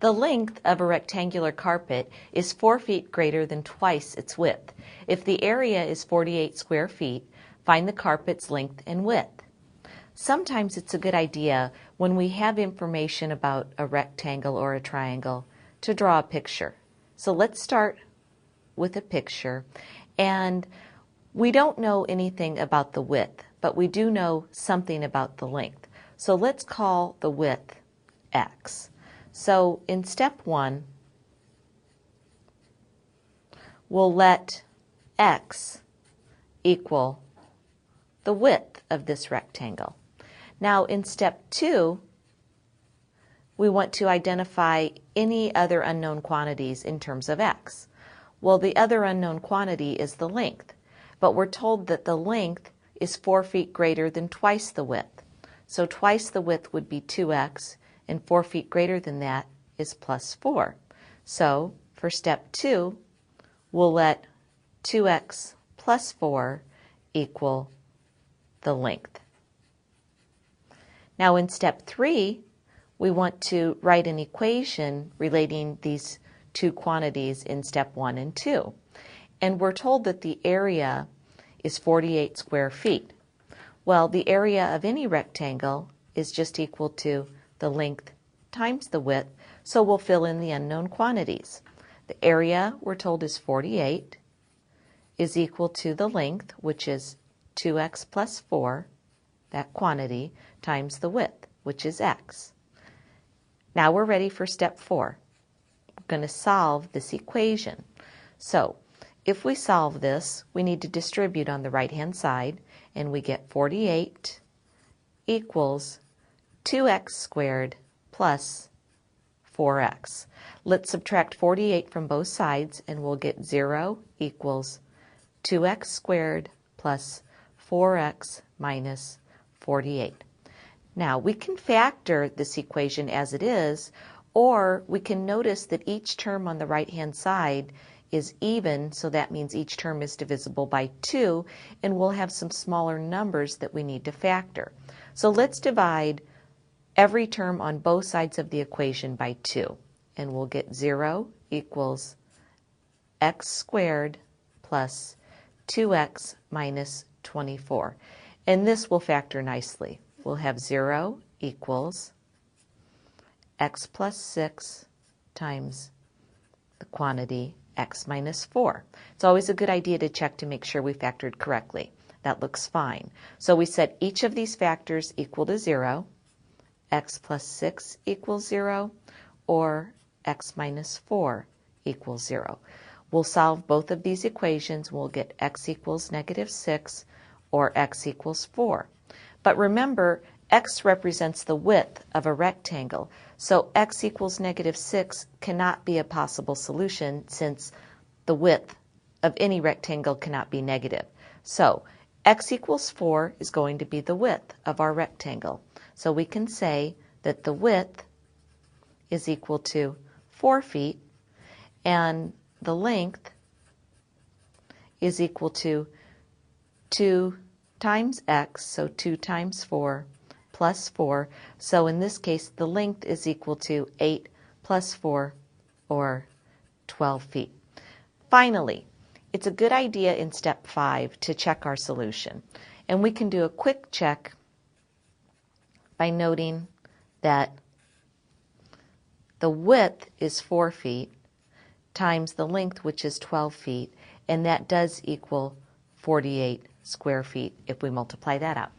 The length of a rectangular carpet is 4 feet greater than twice its width. If the area is 48 square feet, find the carpet's length and width. Sometimes it's a good idea when we have information about a rectangle or a triangle to draw a picture. So let's start with a picture, and we don't know anything about the width, but we do know something about the length. So let's call the width x. So in step 1, we'll let x equal the width of this rectangle. Now in step 2, we want to identify any other unknown quantities in terms of x. Well, the other unknown quantity is the length, but we're told that the length is 4 feet greater than twice the width. So twice the width would be 2x, and 4 feet greater than that is plus 4. So for step 2, we'll let 2x plus 4 equal the length. Now in step 3, we want to write an equation relating these two quantities in step 1 and 2. And we're told that the area is 48 square feet. Well, the area of any rectangle is just equal to the length times the width, so we'll fill in the unknown quantities. The area, we're told, is 48, is equal to the length, which is 2x plus 4, that quantity, times the width, which is x. Now we're ready for step 4. We're going to solve this equation. So if we solve this, we need to distribute on the right-hand side, and we get 48 equals 2x squared plus 4x. Let's subtract 48 from both sides, and we'll get 0 equals 2x squared plus 4x minus 48. Now we can factor this equation as it is, or we can notice that each term on the right-hand side is even, so that means each term is divisible by 2, and we'll have some smaller numbers that we need to factor. So let's divide every term on both sides of the equation by 2, and we'll get 0 equals x squared plus 2x minus 24. And this will factor nicely. We'll have 0 equals x plus 6 times the quantity x minus 4. It's always a good idea to check to make sure we factored correctly. That looks fine. So we set each of these factors equal to 0. X plus 6 equals 0, or x minus 4 equals 0. We'll solve both of these equations. We'll get x equals negative 6, or x equals 4. But remember, x represents the width of a rectangle, so x equals negative 6 cannot be a possible solution since the width of any rectangle cannot be negative. So x equals 4 is going to be the width of our rectangle. So we can say that the width is equal to 4 feet, and the length is equal to 2 times x, so 2 times 4 plus 4. So in this case, the length is equal to 8 plus 4, or 12 feet. Finally, it's a good idea in step 5 to check our solution. And we can do a quick check by noting that the width is 4 feet times the length, which is 12 feet, and that does equal 48 square feet if we multiply that out.